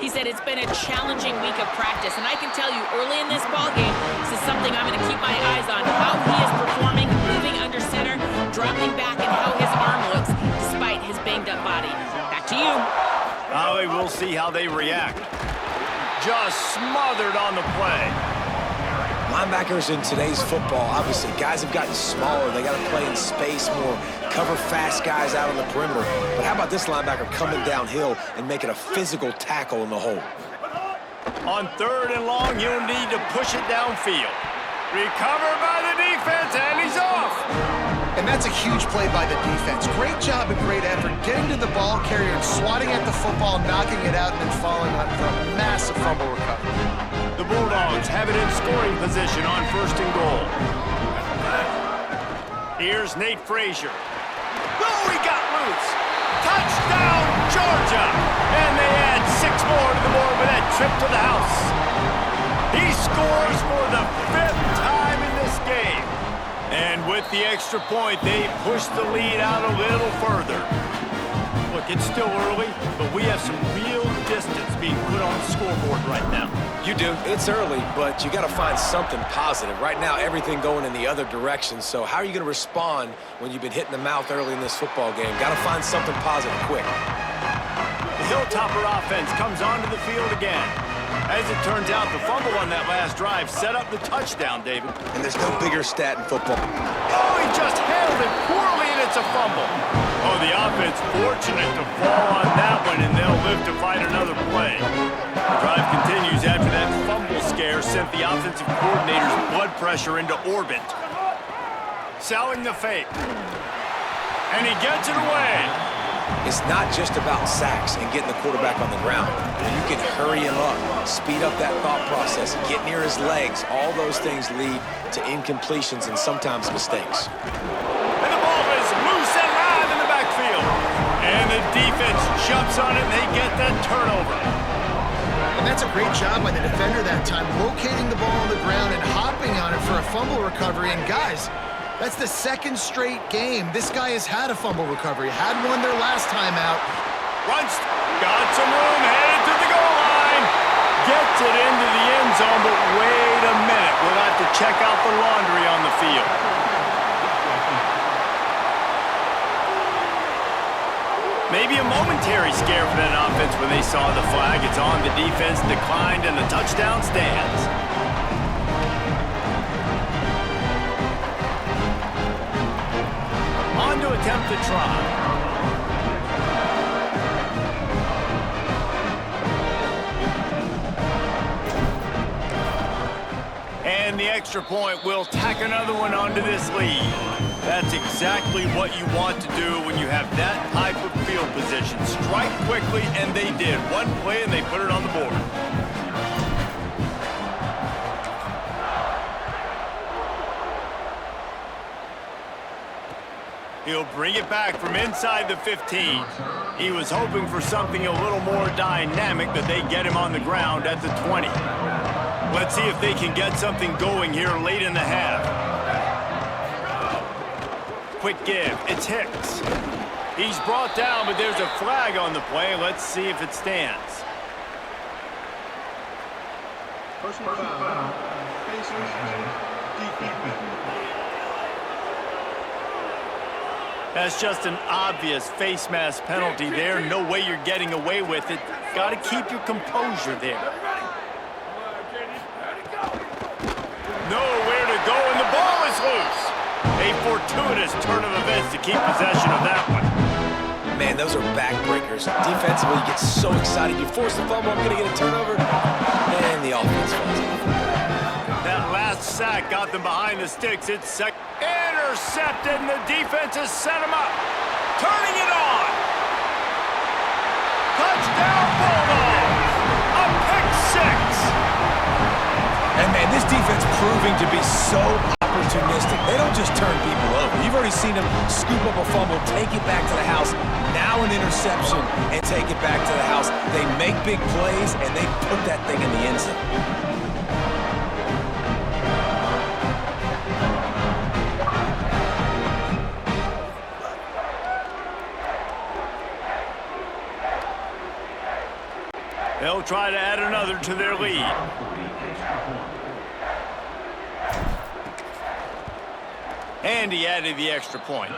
He said it's been a challenging week of practice, and I can tell you early in this ballgame, this is something I'm going to keep my eyes on, how he is performing, moving under center, dropping back, and how his arm looks despite his banged-up body. Back to you. We'll see how they react. Just smothered on the play. Linebackers in today's football, obviously, guys have gotten smaller. They got to play in space more, cover fast guys out on the perimeter. But how about this linebacker coming downhill and making a physical tackle in the hole? On 3rd and long, you'll need to push it downfield. Recovered by the defense, and he's off. And that's a huge play by the defense. Great job and great effort getting to the ball carrier and swatting at the football, knocking it out, and then falling on for a massive fumble recovery. The Bulldogs have it in scoring position on 1st and goal. Here's Nate Frazier. Oh, he got loose. Touchdown, Georgia! And they add 6 more to the board with that trip to the house. He scores for the 5th time in this game. And with the extra point, they push the lead out a little further. Look, it's still early, but we have some real distance being put on the scoreboard right now. You do. It's early, but you got to find something positive. Right now, everything going in the other direction. So how are you going to respond when you've been hit in the mouth early in this football game? Got to find something positive quick. The Hilltopper offense comes onto the field again. As it turns out, the fumble on that last drive set up the touchdown, David. And there's no bigger stat in football. Oh, he just handled it poorly, and it's a fumble. Oh, the offense fortunate to fall on that one, and they'll live to fight another play. The drive continues after that fumble scare sent the offensive coordinator's blood pressure into orbit. Selling the fake. And he gets it away. It's not just about sacks and getting the quarterback on the ground. You can hurry him up, speed up that thought process, get near his legs. All those things lead to incompletions and sometimes mistakes. And the ball is loose and live in the backfield. And the defense jumps on it, and they get that turnover. And that's a great job by the defender that time, locating the ball on the ground and hopping on it for a fumble recovery. And guys, that's the 2nd straight game this guy has had a fumble recovery. Had one their last time out. Runs, got some room, headed to the goal line. Gets it into the end zone, but wait a minute. We'll have to check out the laundry on the field. Maybe a momentary scare for that offense when they saw the flag. It's on, the defense declined, and the touchdown stands. On to attempt the try. And the extra point will tack another one onto this lead. That's exactly what you want to do when you have that type of field position. Strike quickly, and they did. One play, and they put it on the board. He'll bring it back from inside the 15. He was hoping for something a little more dynamic, but they get him on the ground at the 20. Let's see if they can get something going here late in the half. Quick give. It's Hicks. He's brought down, but there's a flag on the play. Let's see if it stands. Personal foul. Face mask. Defense. That's just an obvious face mask penalty there. No way you're getting away with it. Got to keep your composure there. Nowhere to go, and the ball is loose. A fortuitous turn of events to keep possession of that one. Man, those are backbreakers. Defensively, you get so excited. You force the fumble, I'm going to get a turnover, and the offense falls off. That last sack got them behind the sticks. It's second. Intercepted, and the defense has set him up. Turning it on. Touchdown, Bulldogs. A pick 6. And, man, this defense proving to be so opportunistic. They don't just turn people over. You've already seen them scoop up a fumble, take it back to the house, now an interception, and take it back to the house. They make big plays, and they put that thing in the end zone. They'll try to add another to their lead. And he added the extra point.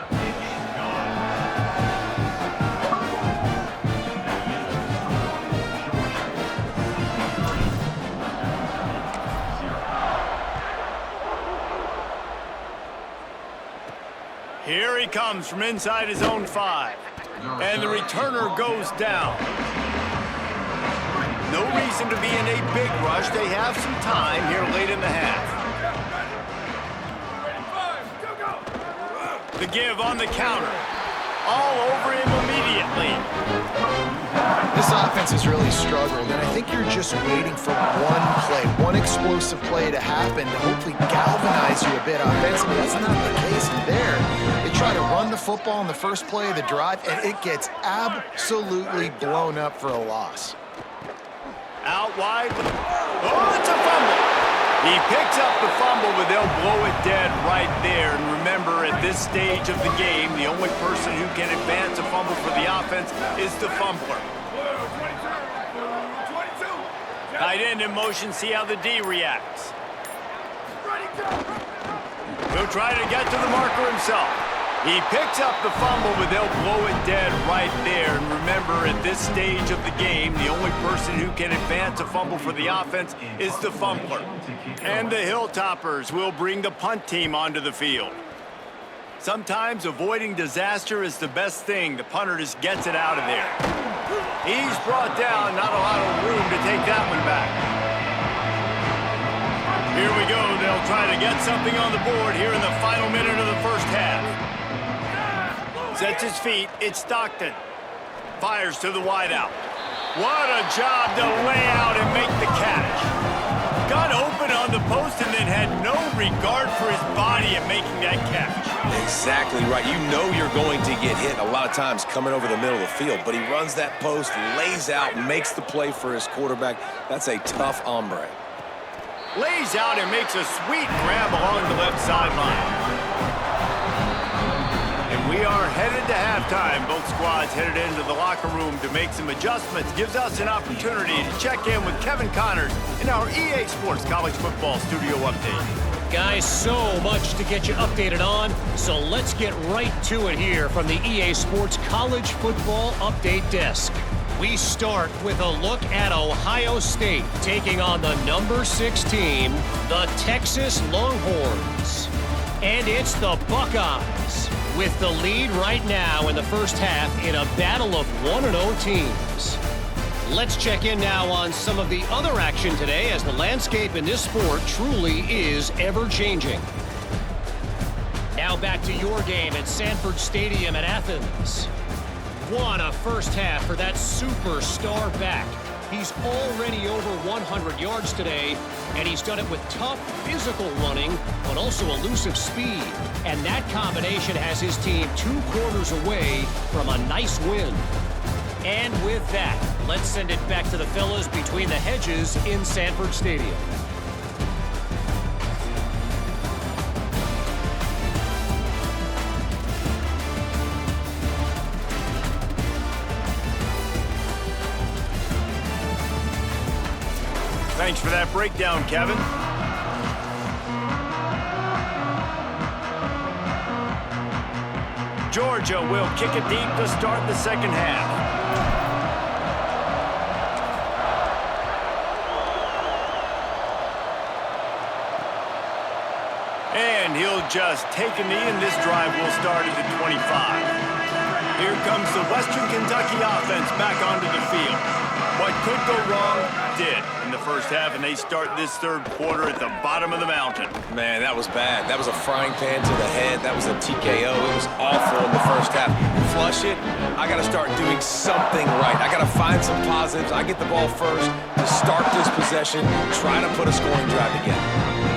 Here he comes from inside his own 5. And the returner goes down. No reason to be in a big rush. They have some time here late in the half. The give on the counter. All over him immediately. This offense has really struggled, and I think you're just waiting for one play, one explosive play to happen to hopefully galvanize you a bit offensively. That's not the case there. They try to run the football in the first play of the drive, and it gets absolutely blown up for a loss. Out wide. Oh, it's a fumble. He picks up the fumble, but they'll blow it dead right there. And remember, at this stage of the game, the only person who can advance a fumble for the offense is the fumbler. Tight end in motion, see how the D reacts. He'll try to get to the marker himself. He picks up the fumble, but they'll blow it dead right there. And remember, at this stage of the game, the only person who can advance a fumble for the offense is the fumbler. And the Hilltoppers will bring the punt team onto the field. Sometimes avoiding disaster is the best thing. The punter just gets it out of there. He's brought down, not a lot of room to take that one back. Here we go. They'll try to get something on the board here in the final minute of the first half. Sets his feet. It's Stockton. Fires to the wideout. What a job to lay out and make the catch. Got open on the post and then had no regard for his body in making that catch. Exactly right. You know you're going to get hit a lot of times coming over the middle of the field, but he runs that post, lays out, makes the play for his quarterback. That's a tough hombre. Lays out and makes a sweet grab along the left sideline. And we are headed to halftime. Both squads headed into the locker room to make some adjustments. Gives us an opportunity to check in with Kevin Connors in our EA Sports College Football Studio Update. Guys, so much to get you updated on, so let's get right to it here from the EA Sports College Football Update Desk. We start with a look at Ohio State taking on the number 6 team, the Texas Longhorns. And it's the Buckeyes with the lead right now in the first half in a battle of 1-0 teams. Let's check in now on some of the other action today as the landscape in this sport truly is ever-changing. Now back to your game at Sanford Stadium in Athens. What a first half for that superstar back. He's already over 100 yards today, and he's done it with tough physical running, but also elusive speed. And that combination has his team 2 quarters away from a nice win. And with that, let's send it back to the fellas between the hedges in Sanford Stadium. Thanks for that breakdown, Kevin. Georgia will kick it deep to start the second half. And he'll just take a knee, and this drive will start at the 25. Here comes the Western Kentucky offense back onto the field. What could go wrong did in the first half, and they start this third quarter at the bottom of the mountain. Man, that was bad. That was a frying pan to the head. That was a TKO. It was awful in the first half. Flush it. I got to start doing something right. I got to find some positives. I get the ball first to start this possession, try to put a scoring drive together.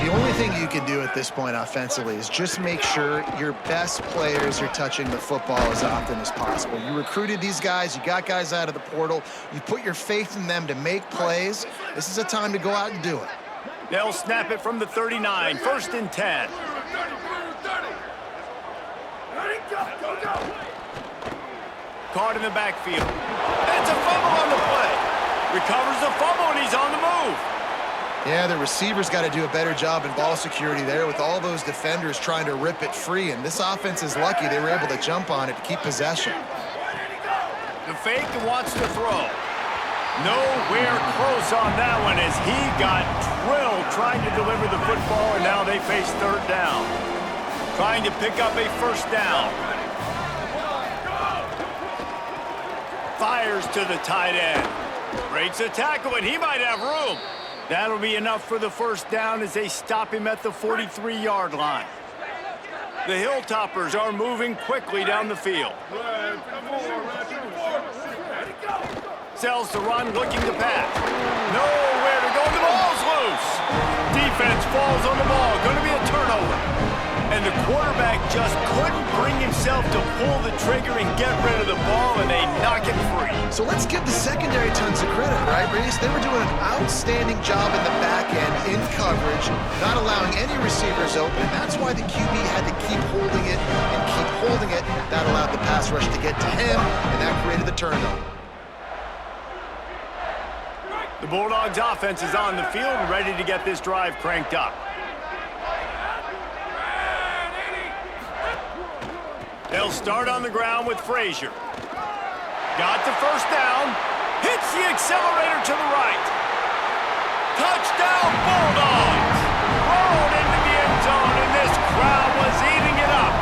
The only thing you can do at this point offensively is just make sure your best players are touching the football as often as possible. You recruited these guys. You got guys out of the portal. You put your faith in them to make plays. This is a time to go out and do it. They'll snap it from the 39, 1st and 10. Caught in the backfield. It's a fumble on the play. recovers the fumble, and he's on the move. Yeah, the receivers got to do a better job in ball security there with all those defenders trying to rip it free, and this offense is lucky they were able to jump on it to keep possession. The fake wants to throw. Nowhere close on that one as he got drilled trying to deliver the football, and now they face third down. Trying to pick up a first down. Fires to the tight end. Breaks a tackle, and he might have room. That'll be enough for the first down as they stop him at the 43-yard line. The Hilltoppers are moving quickly down the field. Sells to run, looking to pass. Nowhere to go, the ball's loose. Defense falls on the ball, going to be a turnover. And the quarterback just couldn't bring himself to pull the trigger and get rid of the ball, and they knock it free. So let's give the secondary tons of credit, right, Reese? They were doing an outstanding job in the back end, in coverage, not allowing any receivers open, and that's why the QB had to keep holding it and keep holding it. That allowed the pass rush to get to him, and that created the turnover. The Bulldogs offense is on the field, ready to get this drive cranked up. They'll start on the ground with Frazier. Got the first down. Hits the accelerator to the right. Touchdown, Bulldogs! Rolled into the end zone, and this crowd was eating it up.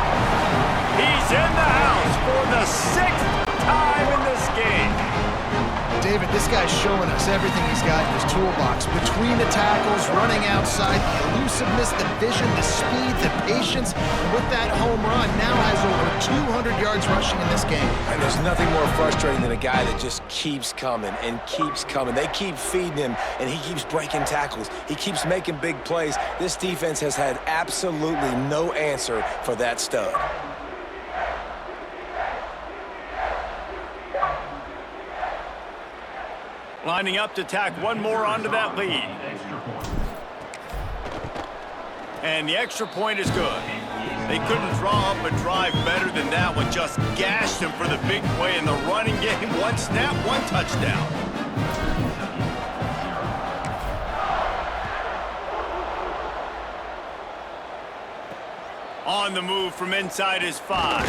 He's in the house for the 6th time in this game. David, this guy's showing us everything he's got in his toolbox. Between the tackles, running outside, the elusiveness, the vision, the speed, the patience. And with that home run, now has over 200 yards rushing in this game. And there's nothing more frustrating than a guy that just keeps coming and keeps coming. They keep feeding him, and he keeps breaking tackles. He keeps making big plays. This defense has had absolutely no answer for that stud. Lining up to tack one more onto that lead. And the extra point is good. They couldn't draw up a drive better than that one. Just gashed him for the big play in the running game. One snap, one touchdown. On the move from inside his 5.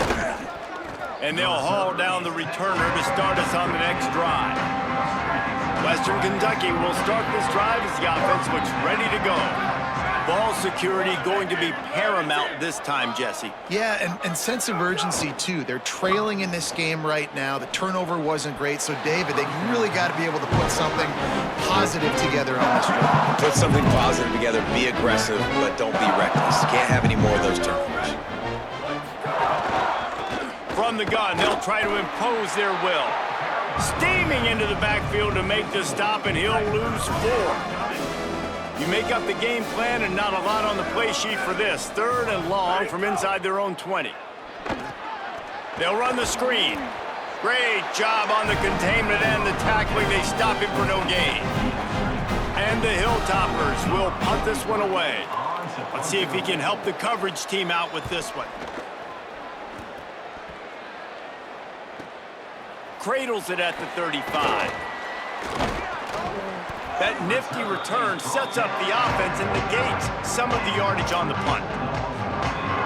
And they'll haul down the returner to start us on the next drive. Western Kentucky will start this drive as the offense looks ready to go. Ball security going to be paramount this time, Jesse. Yeah, and sense of urgency, too. They're trailing in this game right now. The turnover wasn't great. So, David, they really got to be able to put something positive together on this drive. Put something positive together, be aggressive, but don't be reckless. Can't have any more of those turnovers. From the gun, they'll try to impose their will. Steaming into the backfield to make the stop, and he'll lose 4. You make up the game plan and not a lot on the play sheet for this. 3rd and long from inside their own 20. They'll run the screen. Great job on the containment and the tackling. They stop him for no gain. And the Hilltoppers will punt this one away. Let's see if he can help the coverage team out with this one. Cradles it at the 35. That nifty return sets up the offense and negates some of the yardage on the punt.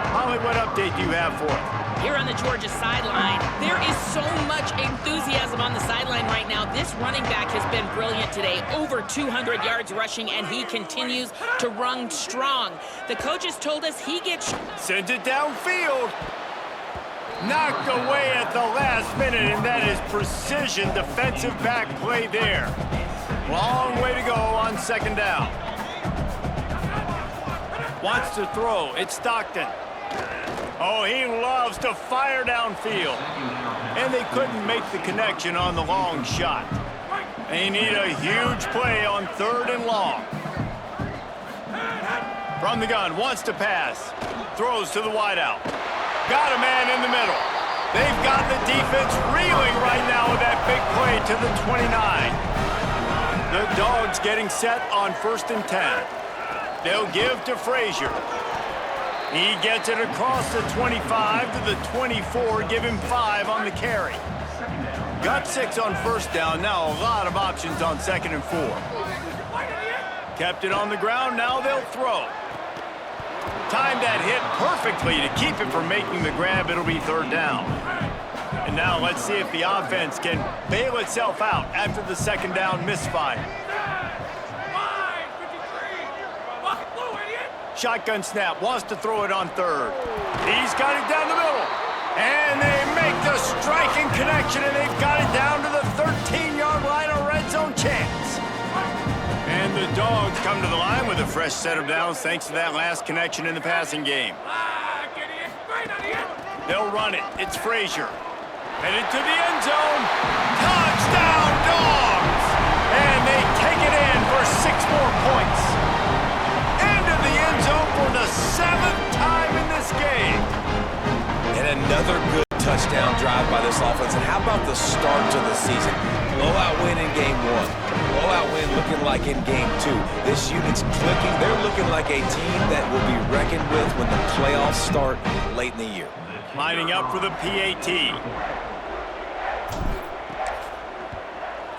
Holly, what update do you have for it? Here on the Georgia sideline, there is so much enthusiasm on the sideline right now. This running back has been brilliant today. Over 200 yards rushing, and he continues to run strong. The coaches told us he gets... Sent it downfield. Knocked away at the last minute, and that is precision defensive back play there. Long way to go on 2nd down. Wants to throw. It's Stockton. Oh, he loves to fire downfield. And they couldn't make the connection on the long shot. They need a huge play on 3rd and long. From the gun, wants to pass. Throws to the wideout. Got a man in the middle. They've got the defense reeling right now with that big play to the 29. The Dogs getting set on 1st and 10. They'll give to Frazier. He gets it across the 25 to the 24. Give him 5 on the carry. Got 6 on first down. Now a lot of options on 2nd and 4. Kept it on the ground. Now they'll throw. Timed that hit perfectly to keep it from making the grab. It'll be 3rd down. And now let's see if the offense can bail itself out after the 2nd down misfire. Shotgun snap, wants to throw it on 3rd. He's got it down the middle. And they make the striking connection, and they've got it down to the 13-yard line, a red zone chance. And the Dogs come to the line with a fresh set of downs thanks to that last connection in the passing game. They'll run it. It's Frazier. Headed to the end zone. Touchdown, Dogs! And they take it in for 6 more points. Into the end zone for the 7th time in this game. And another good touchdown drive by this offense. And how about the start to the season? Blowout win in game 1. Blowout win looking like in game 2. This unit's clicking. They're looking like a team that will be reckoned with when the playoffs start late in the year. Lining up for the PAT.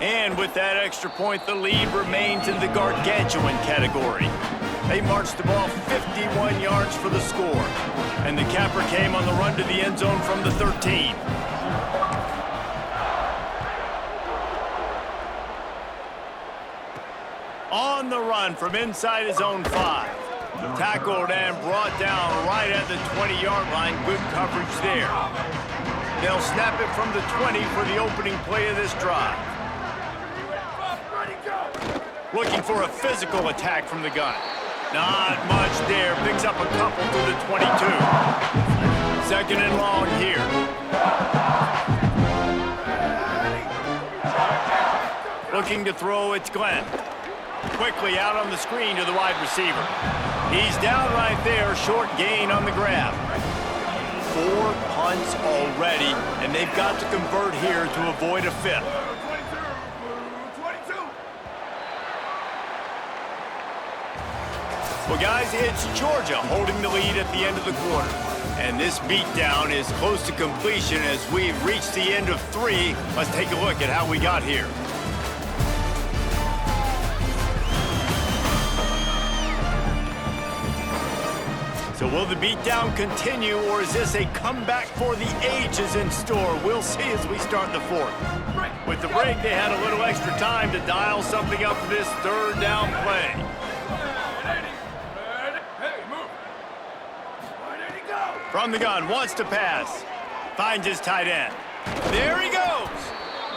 And with that extra point, the lead remains in the gargantuan category. They marched the ball 51 yards for the score. And the capper came on the run to the end zone from the 13. On the run from inside his own 5. Tackled and brought down right at the 20-yard line. Good coverage there. They'll snap it from the 20 for the opening play of this drive. Looking for a physical attack from the gun. Not much there. Picks up a couple to the 22. 2nd and long here. Looking to throw, it's Glenn. Quickly out on the screen to the wide receiver. He's down right there, short gain on the grab. 4 punts already, and they've got to convert here to avoid a 5th. Well, guys, it's Georgia holding the lead at the end of the quarter. And this beatdown is close to completion as we've reached the end of 3. Let's take a look at how we got here. So will the beatdown continue, or is this a comeback for the ages in store? We'll see as we start the 4th. With the break, they had a little extra time to dial something up for this 3rd down play. From the gun, wants to pass. Finds his tight end. There he goes!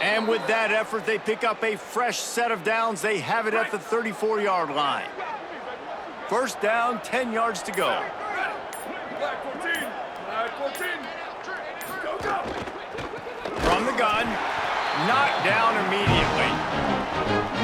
And with that effort, they pick up a fresh set of downs. They have it at the 34-yard line. 1st down, 10 yards to go. From the gun, knocked down immediately.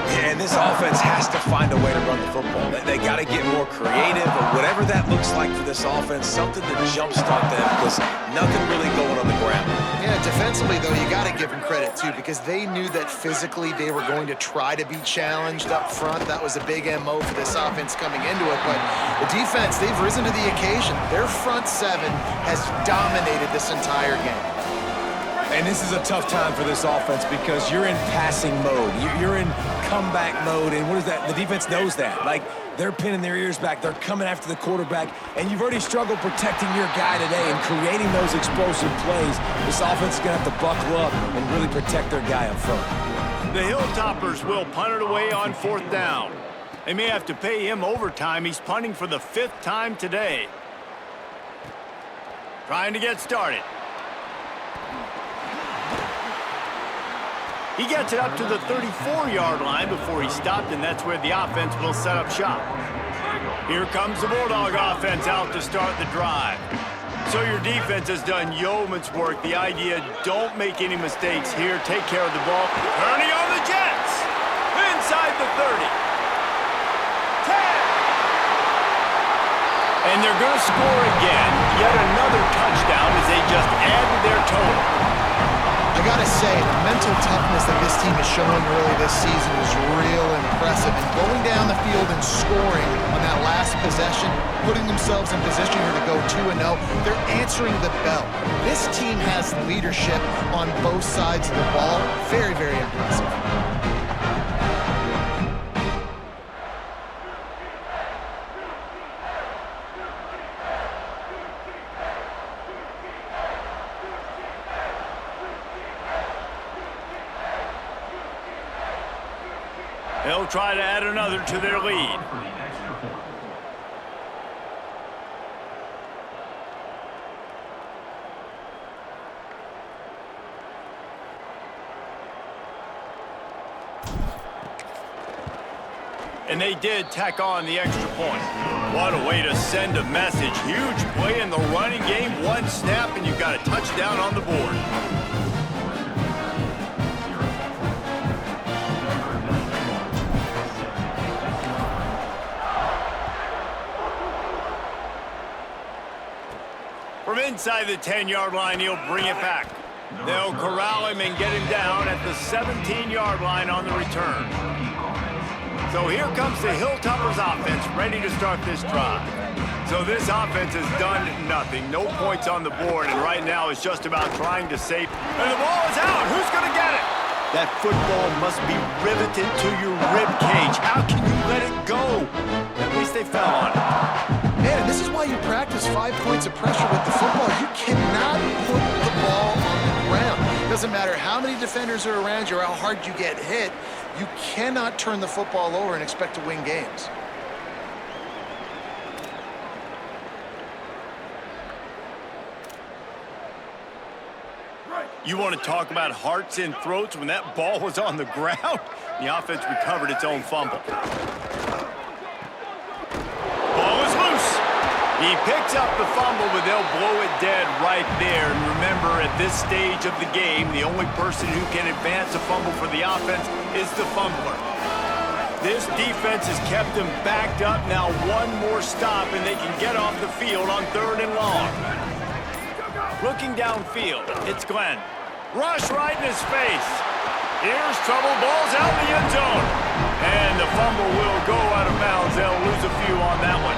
And this offense has to find a way to run the football. They got to get more creative, or whatever that looks like for this offense, something to jumpstart them, because nothing really going on the ground. Yeah, defensively, though, you got to give them credit, too, because they knew that physically they were going to try to be challenged up front. That was a big MO for this offense coming into it. But the defense, they've risen to the occasion. Their front 7 has dominated this entire game. And this is a tough time for this offense because you're in passing mode. You're in comeback mode, and what is that? The defense knows that. Like, they're pinning their ears back. They're coming after the quarterback, and you've already struggled protecting your guy today and creating those explosive plays. This offense is going to have to buckle up and really protect their guy up front. The Hilltoppers will punt it away on 4th down. They may have to pay him overtime. He's punting for the 5th time today. Trying to get started. He gets it up to the 34-yard line before he stopped, and that's where the offense will set up shop. Here comes the Bulldog offense out to start the drive. So your defense has done yeoman's work. The idea, don't make any mistakes here. Take care of the ball. Turning on the Jets. Inside the 30. 10. And they're going to score again. Yet another touchdown as they just add to their total. I gotta say, the mental toughness that this team is showing early this season was real impressive. And going down the field and scoring on that last possession, putting themselves in position here to go 2-0. They're answering the bell. This team has leadership on both sides of the ball. Very, very impressive. They'll try to add another to their lead. And they did tack on the extra point. What a way to send a message. Huge play in the running game. One snap and you've got a touchdown on the board. From inside the 10-yard line, he'll bring it back. They'll corral him and get him down at the 17-yard line on the return. So here comes the Hilltoppers offense, ready to start this drive. So this offense has done nothing. No points on the board, and right now it's just about trying to save. And the ball is out. Who's going to get it? That football must be riveted to your rib cage. How can you let it go? At least they fell on it. Man, and this is why you practice 5 points of pressure with the football. You cannot put the ball on the ground. Doesn't matter how many defenders are around you or how hard you get hit. You cannot turn the football over and expect to win games. You want to talk about hearts and throats when that ball was on the ground? The offense recovered its own fumble. Ball is loose. He picks up the fumble, but they'll blow it dead right there. And remember, at this stage of the game, the only person who can advance a fumble for the offense is the fumbler. This defense has kept them backed up. Now one more stop, and they can get off the field on 3rd and long. Looking downfield, it's Glenn. Rush right in his face. Here's trouble. Ball's out in the end zone. And the fumble will go out of bounds. They'll lose a few on that one.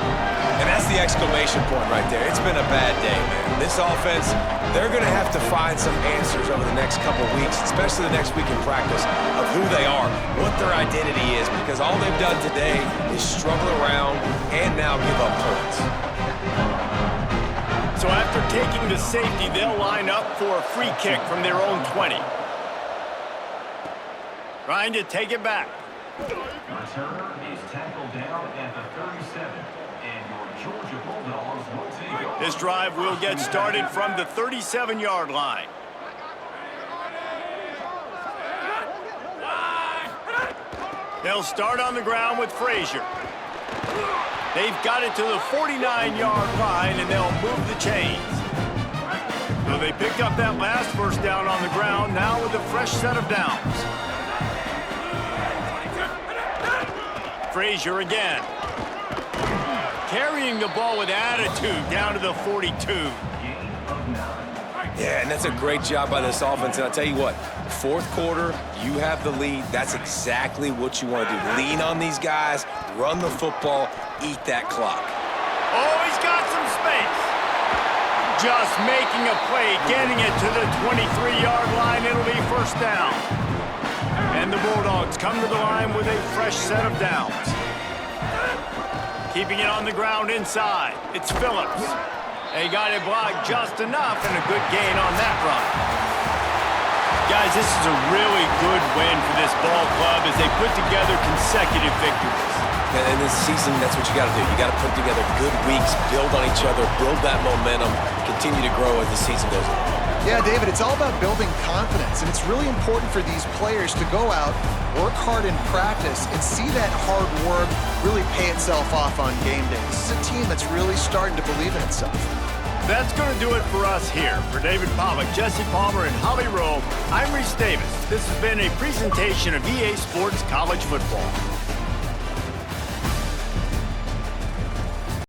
And that's the exclamation point right there. It's been a bad day, man. This offense, they're going to have to find some answers over the next couple weeks, especially the next week in practice, of who they are, what their identity is, because all they've done today is struggle around and now give up points. So after taking the safety, they'll line up for a free kick from their own 20. Trying to take it back. Returner is tackled down at the 37, and your Georgia Bulldogs will take over. This drive will get started from the 37-yard line. They'll start on the ground with Frazier. They've got it to the 49-yard line, and they'll move the chains. So they picked up that last first down on the ground, now with a fresh set of downs. Frazier again. Carrying the ball with attitude down to the 42. Yeah, and that's a great job by this offense. And I'll tell you what, 4th quarter, you have the lead. That's exactly what you want to do. Lean on these guys, run the football, eat that clock. Oh, he's got some space. Just making a play, getting it to the 23-yard line. It'll be first down. And the Bulldogs come to the line with a fresh set of downs. Keeping it on the ground inside. It's Phillips. They got it blocked just enough, and a good gain on that run. Guys, this is a really good win for this ball club as they put together consecutive victories. And in this season, that's what you got to do. You got to put together good weeks, build on each other, build that momentum, continue to grow as the season goes on. Yeah, David, it's all about building confidence, and it's really important for these players to go out, work hard in practice, and see that hard work really pay itself off on game day. This is a team that's really starting to believe in itself. That's going to do it for us here. For David Pollock, Jesse Palmer, and Holly Rowe, I'm Reese Davis. This has been a presentation of EA Sports College Football.